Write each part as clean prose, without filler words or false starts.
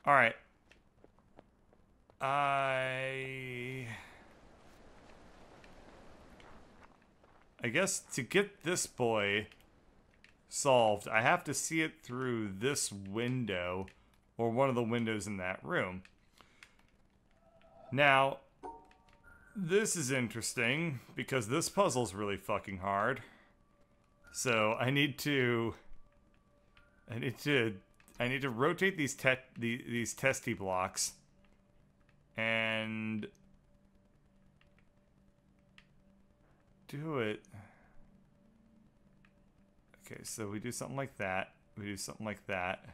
Alright. I guess to get this boy solved, I have to see it through this window or one of the windows in that room. Now, this is interesting because this puzzle's really fucking hard. So I need to rotate these testy blocks and do it. Okay, so we do something like that. We do something like that.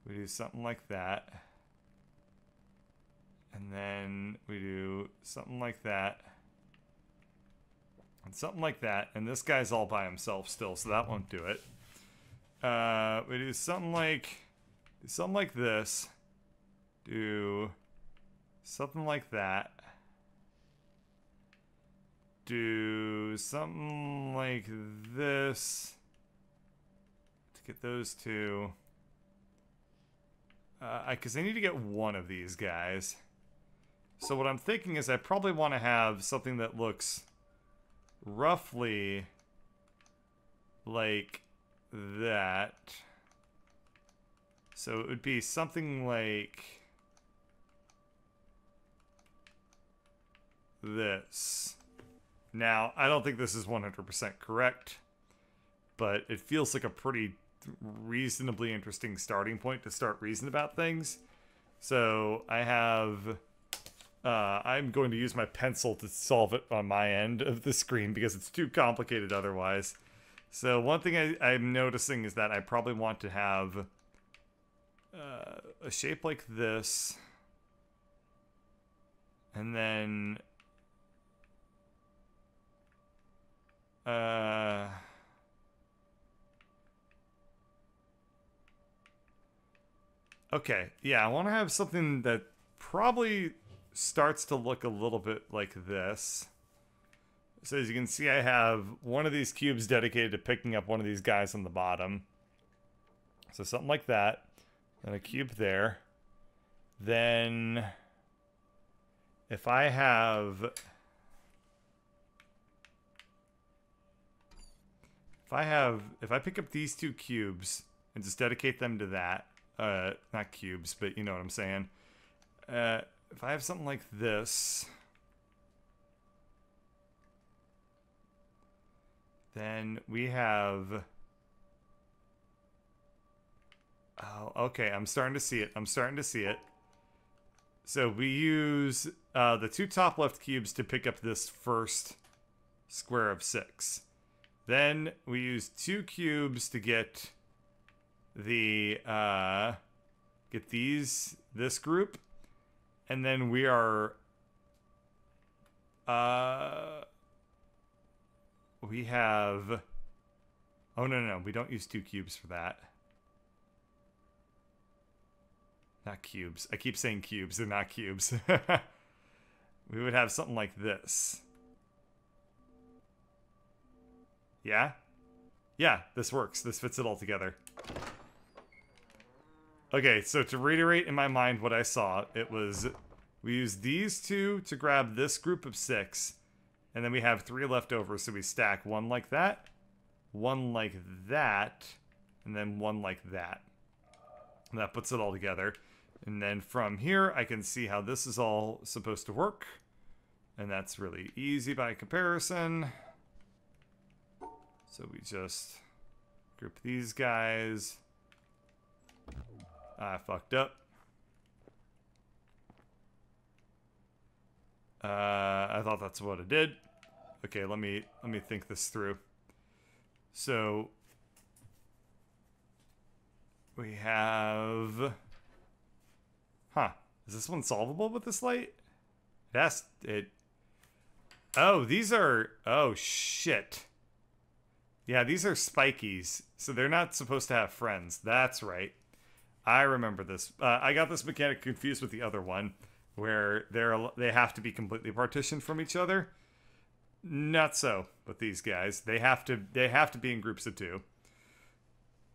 We do something like that. And then we do something like that. And something like that. And this guy's all by himself still, so that won't do it. We do something like this. Do something like that. Do something like this to get those two. Because I need to get one of these guys. So what I'm thinking is I probably want to have something that looks roughly like that. So it would be something like this. Now, I don't think this is 100% correct, but it feels like a pretty reasonably interesting starting point to start reasoning about things. So I have... I'm going to use my pencil to solve it on my end of the screen because it's too complicated otherwise. So one thing I'm noticing is that I probably want to have a shape like this. And then... okay, yeah, I want to have something that probably starts to look a little bit like this. So as you can see, I have one of these cubes dedicated to picking up one of these guys on the bottom. So something like that. And a cube there. Then if I pick up these two cubes and just dedicate them to that, not cubes, but you know what I'm saying. If I have something like this, then we have... Oh, okay, I'm starting to see it. I'm starting to see it. So we use the two top left cubes to pick up this first square of 6. Then we use 2 cubes to get the this group. And then we are, we have, oh no, we don't use 2 cubes for that. Not cubes. I keep saying cubes, they're not cubes. We would have something like this. Yeah? Yeah, this works. This fits it all together. Okay, so to reiterate in my mind what I saw, it was we use these 2 to grab this group of 6, and then we have 3 left over, so we stack 1 like that, 1 like that, and then 1 like that. And that puts it all together. And then from here, I can see how this is all supposed to work. And that's really easy by comparison. So we just group these guys. I fucked up. I thought that's what it did. Okay, let me think this through. So we have... Huh. Is this one solvable with this light? Oh, these are... Oh, shit. Yeah, these are spikies. So they're not supposed to have friends. That's right. I remember this. I got this mechanic confused with the other one, where they have to be completely partitioned from each other. Not so with these guys. They have to be in groups of 2.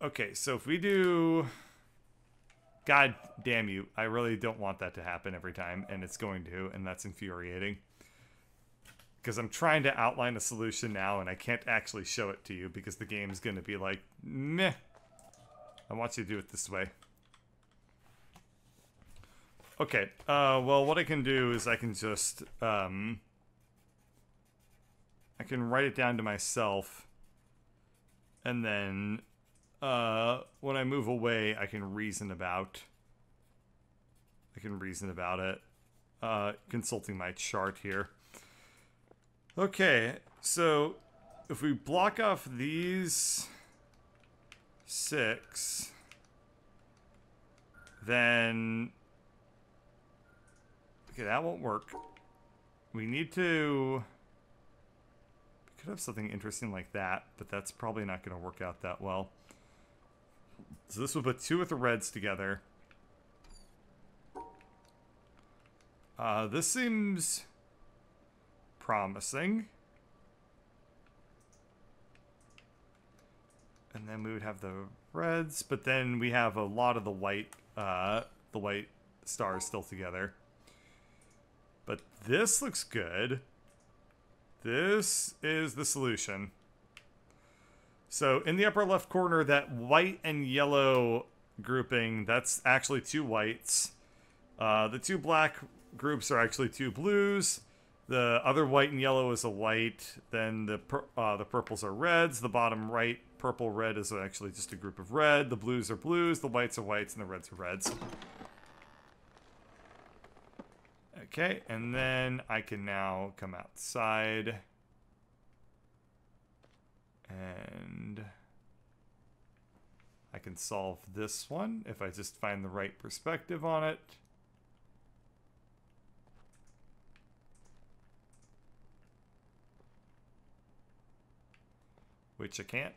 Okay, so if we do God damn you. I really don't want that to happen every time, and it's going to, and that's infuriating. Because I'm trying to outline a solution now, and I can't actually show it to you because the game's going to be like, meh. I want you to do it this way. Okay, well, what I can do is I can just, I can write it down to myself, and then, when I move away, I can reason about it, consulting my chart here. Okay, so, if we block off these 6, then... Okay, that won't work. We need to... We could have something interesting like that, but that's probably not going to work out that well. So this will put 2 with the reds together. This seems promising. And then we would have the reds, but then we have a lot of the white stars still together. But this looks good. This is the solution. So in the upper left corner, that white and yellow grouping, that's actually 2 whites. The 2 black groups are actually 2 blues. The other white and yellow is a white. Then the purples are reds. The bottom right purple red is actually just a group of red. The blues are blues. The whites are whites, and the reds are reds. Okay, and then I can now come outside. And I can solve this one if I just find the right perspective on it. Which I can't.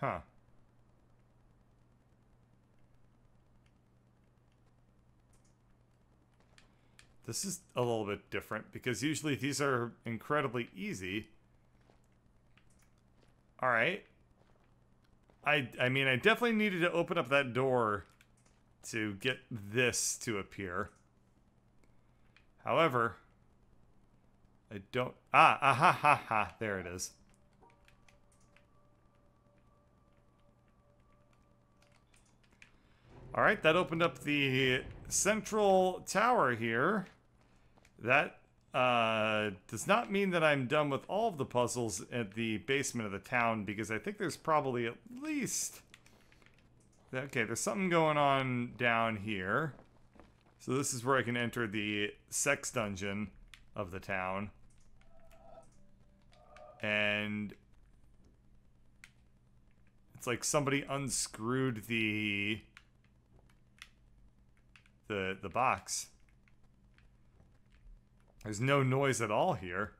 Huh. This is a little bit different because usually these are incredibly easy. All right. I mean, I definitely needed to open up that door to get this to appear. However, I don't... ha, there it is. All right, that opened up the central tower here. That does not mean that I'm done with all of the puzzles at the basement of the town, because I think there's probably at least... Okay, there's something going on down here. So this is where I can enter the sex dungeon of the town. And it's like somebody unscrewed the box. There's no noise at all here.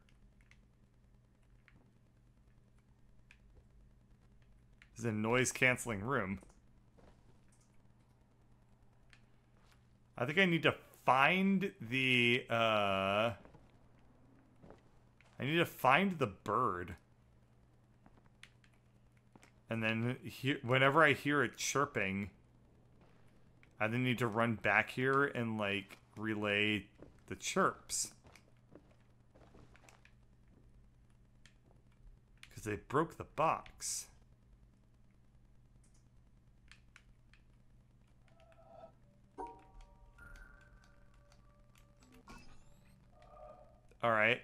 This is a noise-canceling room. I think I need to find the, I need to find the bird. And then whenever I hear it chirping, I then need to run back here and, like, relay the chirps. Because they broke the box. All right.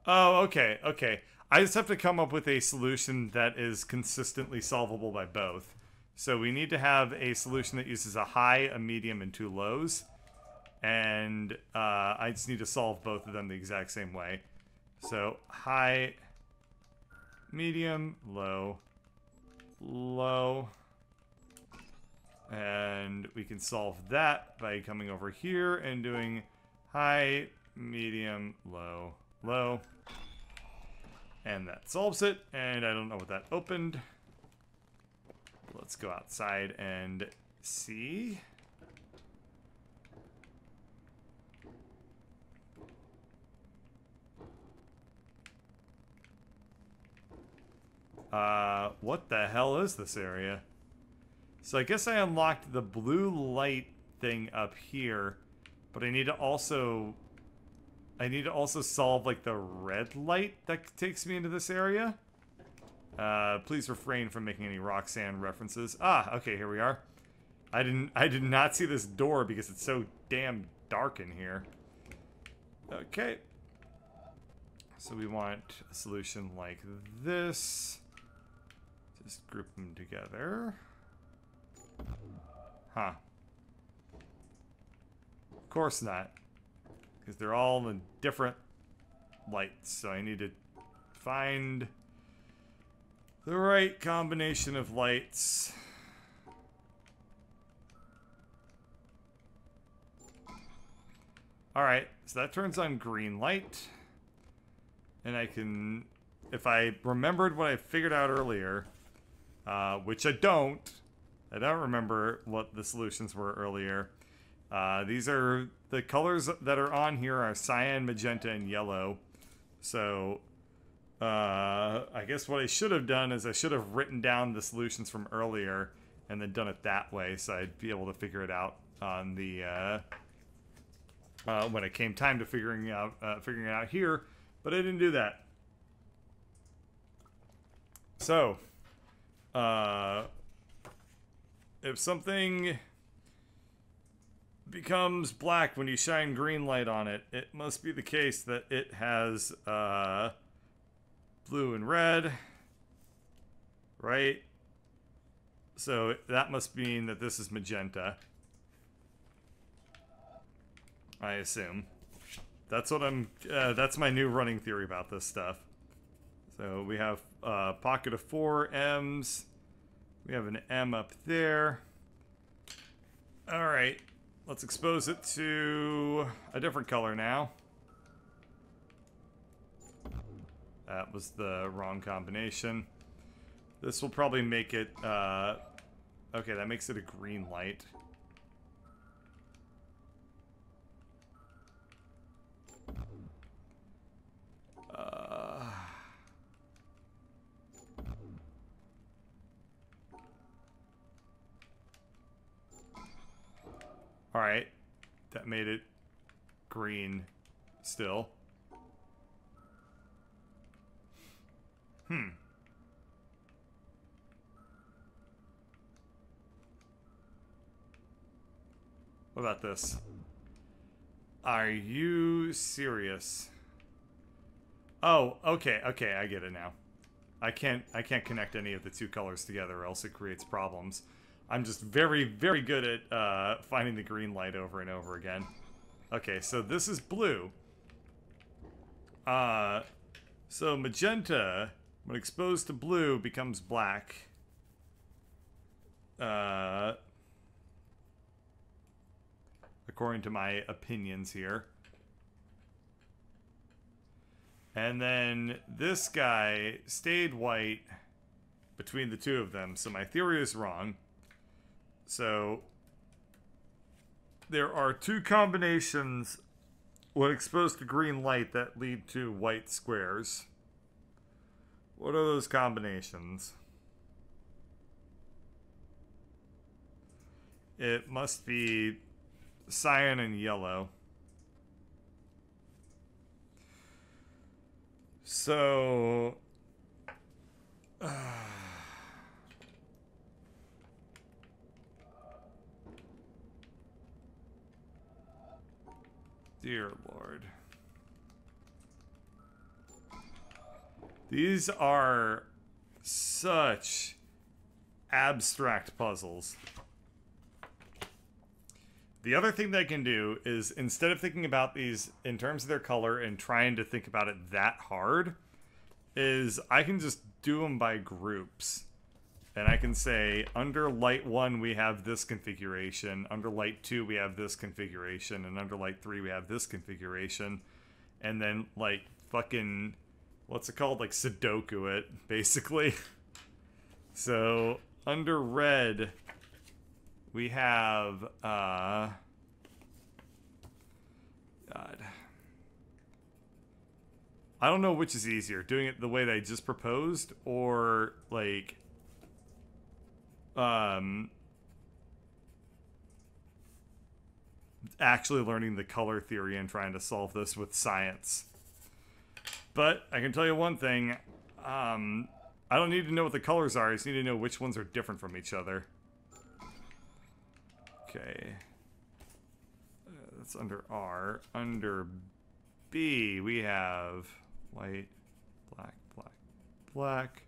Oh, okay, okay. I just have to come up with a solution that is consistently solvable by both. So we need to have a solution that uses a high, a medium, and 2 lows. And I just need to solve both of them the exact same way. So high, medium, low, low. And we can solve that by coming over here and doing high, medium, low, low. And that solves it, and I don't know what that opened. Let's go outside and see. What the hell is this area? So I guess I unlocked the blue light thing up here, but I need to also solve like the red light that takes me into this area. Please refrain from making any Roxanne references. Ah, okay, here we are. I did not see this door because it's so damn dark in here. Okay. So we want a solution like this. Just group them together. Huh. Of course not. Because they're all in different lights. So I need to find the right combination of lights. Alright, so that turns on green light. And I can, if I remembered what I figured out earlier, which I don't remember what the solutions were earlier. These are, the colors that are on here are cyan, magenta, and yellow. So, I guess what I should have done is I should have written down the solutions from earlier and then done it that way, so I'd be able to figure it out on the, when it came time to figuring it out here, but I didn't do that. So, if something becomes black when you shine green light on it, it must be the case that it has blue and red, right? So that must mean that this is magenta, I assume. That's what that's my new running theory about this stuff. So we have a pocket of 4 M's. We have an M up there. All right, let's expose it to a different color now. That was the wrong combination. This will probably make it, okay, that makes it a green light. Alright, that made it green still. What about this? Are you serious? Oh, okay, okay, I get it now. I can't connect any of the two colors together or else it creates problems. I'm just very, very good at finding the green light over and over again. Okay, so this is blue. So magenta, when exposed to blue, becomes black. According to my opinions here. And then this guy stayed white between the two of them, so my theory is wrong. So there are two combinations when exposed to green light that lead to white squares. What are those combinations? It must be cyan and yellow. So dear Lord. These are such abstract puzzles. The other thing they can do is, instead of thinking about these in terms of their color and trying to think about it that hard, is I can just do them by groups. And I can say, under light 1 we have this configuration, under light 2 we have this configuration, and under light 3 we have this configuration. And then, like, fucking, what's it called? Like Sudoku it, basically. So under red, we have, God. I don't know which is easier, doing it the way that I just proposed, or, like, actually learning the color theory and trying to solve this with science. But I can tell you one thing, I don't need to know what the colors are, I just need to know which ones are different from each other. Okay. That's under R. Under B, we have white, black, black, black,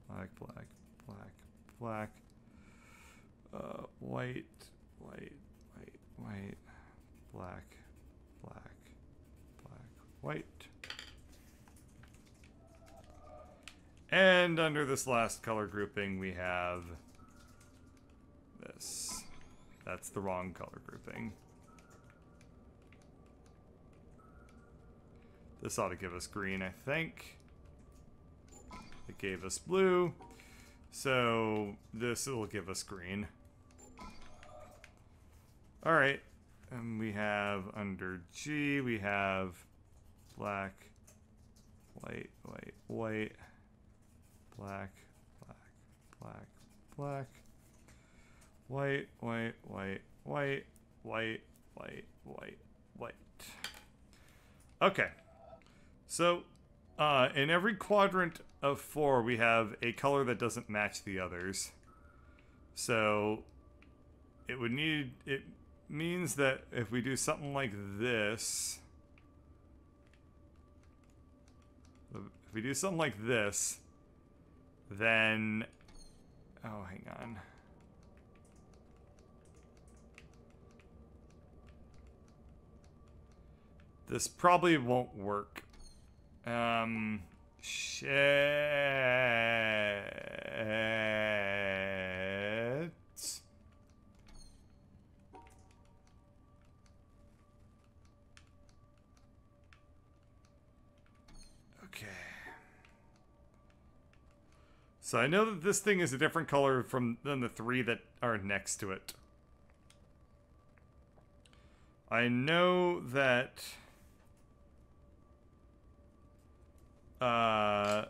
black, black, black, black, white, white, white, white, black, black, black, white. And under this last color grouping, we have this. That's the wrong color grouping. This ought to give us green, I think. It gave us blue. So this will give us green. Alright. And we have under G, we have black, white, white, white, black, black, black, black, white, white, white, white, white, white, white, white. Okay. So, in every quadrant of 4, we have a color that doesn't match the others. So, it means that if we do something like this, then, oh, hang on. This probably won't work. Shit. Okay. So I know that this thing is a different color than the 3 that are next to it. I know that... okay,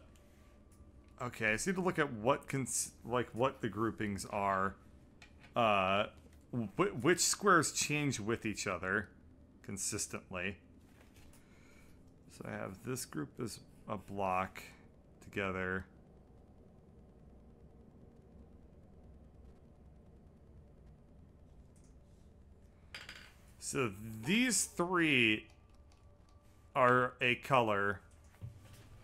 I just need to look at what what the groupings are. Which squares change with each other consistently. So I have this group as a block together. So these 3 are a color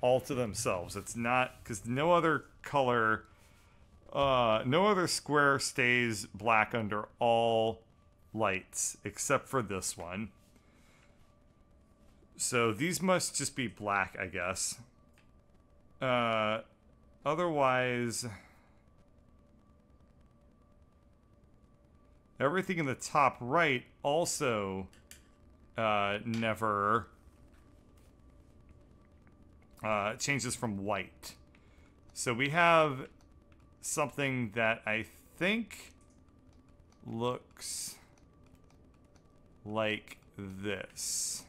all to themselves. It's not, because no other color, no other square stays black under all lights except for this one. So these must just be black, I guess. Otherwise, everything in the top right also never changes from white. So we have something that I think looks like this.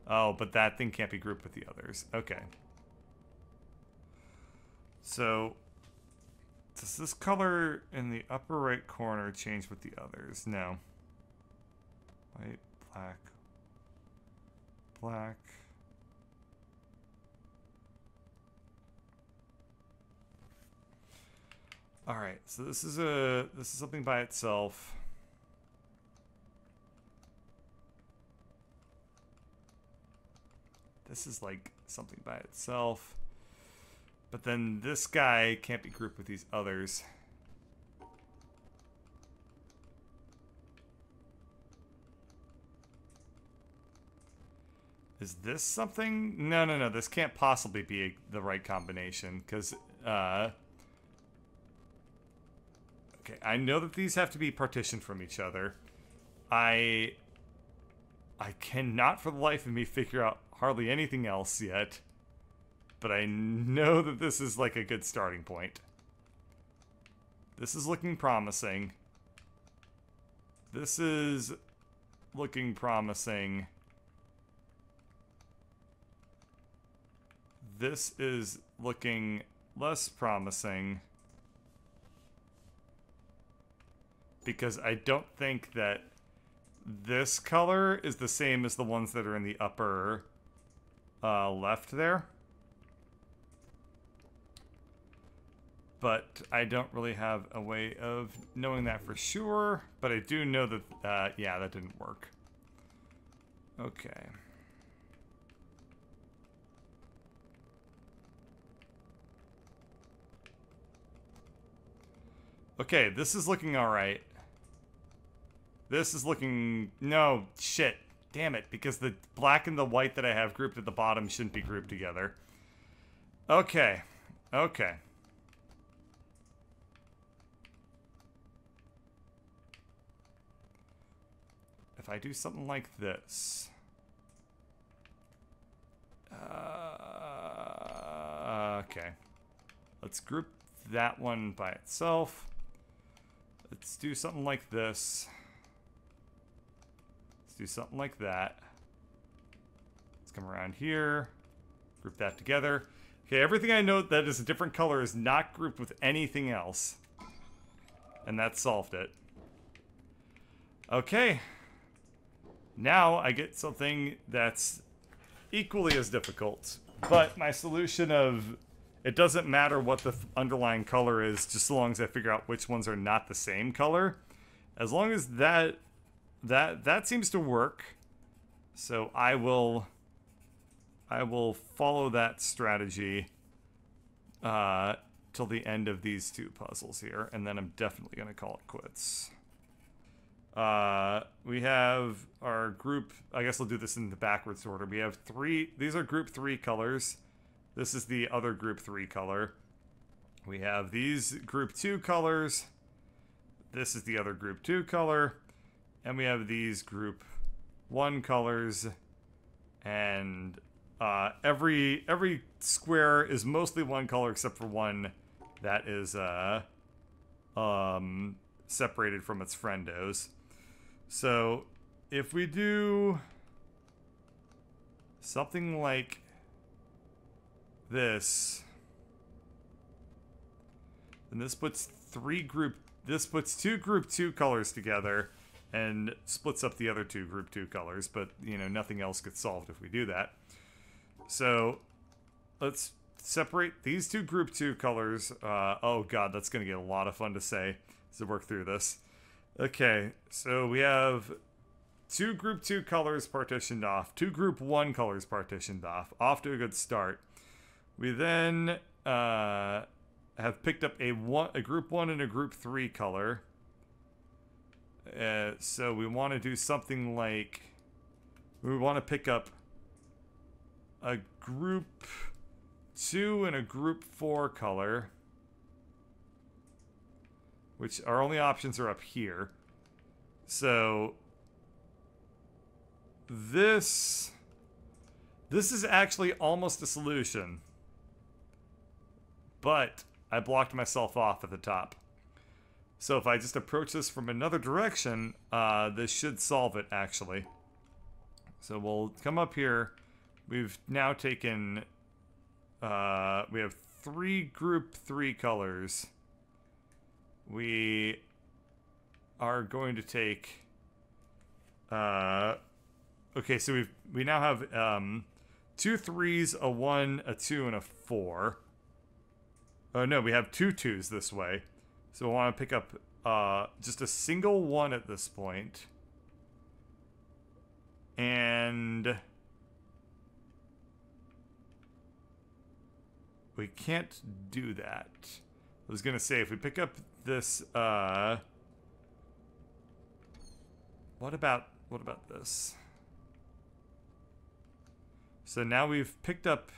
Oh, but that thing can't be grouped with the others. Okay. So, does this color in the upper right corner change with the others? No. White, black, black. All right, so this is something by itself. This is like something by itself. But then this guy can't be grouped with these others. Is this something? No, no, no. This can't possibly be the right combination because, okay, I know that these have to be partitioned from each other. I cannot for the life of me figure out hardly anything else yet. But I know that this is like a good starting point. This is looking promising. This is looking promising. This is looking less promising. Because I don't think that this color is the same as the ones that are in the upper left there. But I don't really have a way of knowing that for sure. But I do know that, yeah, that didn't work. Okay. Okay, this is looking alright. This is looking... No, shit. Damn it, because the black and the white that I have grouped at the bottom shouldn't be grouped together. Okay. Okay. If I do something like this... okay. Let's group that one by itself. Let's do something like this. Let's do something like that. Let's come around here. Group that together. Okay, everything I know that is a different color is not grouped with anything else. And that solved it. Okay. Now I get something that's equally as difficult. But my solution of it doesn't matter what the underlying color is, just so long as I figure out which ones are not the same color. As long as that seems to work. So I will follow that strategy till the end of these two puzzles here, and then I'm definitely gonna call it quits. We have our group, I guess we'll do this in the backwards order. We have these are group 3 colors. This is the other group 3 color. We have these group 2 colors. This is the other group 2 color. And we have these group 1 colors. And every square is mostly one color except for one that is separated from its friendos. So if we do something like this, and this puts two group 2 colors together and splits up the other two group 2 colors, but you know, nothing else gets solved if we do that. So let's separate these two group 2 colors. Oh god, that's gonna get a lot of fun to say to work through this. Okay, so we have two group 2 colors partitioned off, two group 1 colors partitioned off to a good start. We then have picked up a group 1 and a group 3 color. So we want to do something like, we want to pick up a group 2 and a group 4 color, which our only options are up here. So this is actually almost a solution, but I blocked myself off at the top. So if I just approach this from another direction, this should solve it, actually. So we'll come up here. We've now taken, we have 3 group 3 colors. We are going to take, okay, so we now have 2 3s, a 1, a 2, and a 4. Oh no, we have 2 2s this way. So we want to pick up just a single 1 at this point. And we can't do that. I was gonna say, if we pick up this, what about this? So now we've picked up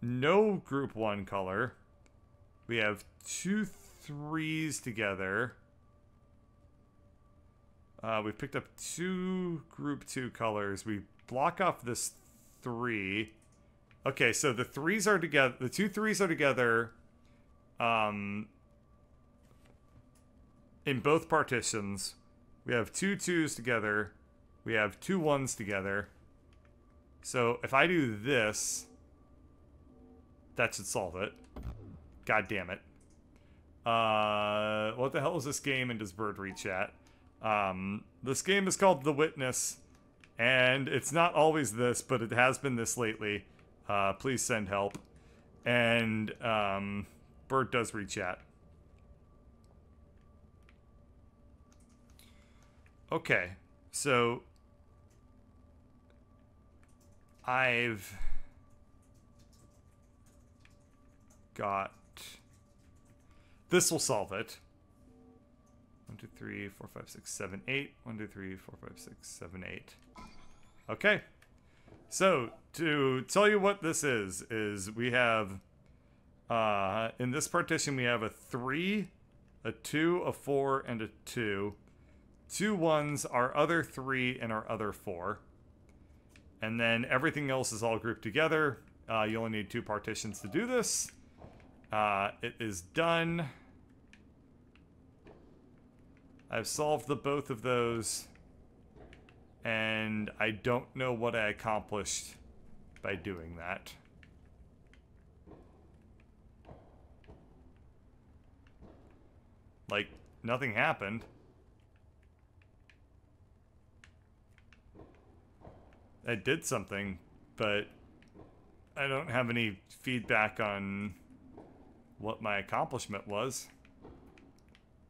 no group 1 color. We have 2 3s together. We've picked up 2 group 2 colors. We block off this 3. Okay, so the 3s are together. The 2 3s are together in both partitions. We have 2 2s together. We have 2 1s together. So if I do this, that should solve it. God damn it. What the hell is this game, and does Bird reach at? This game is called The Witness, and it's not always this, but it has been this lately. Please send help. And Bird does reach at. Okay, so I've got... This will solve it. 1, 2, 3, 4, 5, 6, 7, 8. 1, 2, 3, 4, 5, 6, 7, 8. Okay. So, to tell you what this is we have, in this partition, we have a 3, a 2, a 4, and a 2. 2 1s, our other 3, and our other 4. And then everything else is all grouped together. You only need 2 partitions to do this. It is done. I've solved the both of those. And I don't know what I accomplished by doing that. Like, nothing happened. I did something, but I don't have any feedback on what my accomplishment was.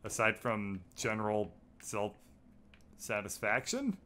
Aside from general self-satisfaction.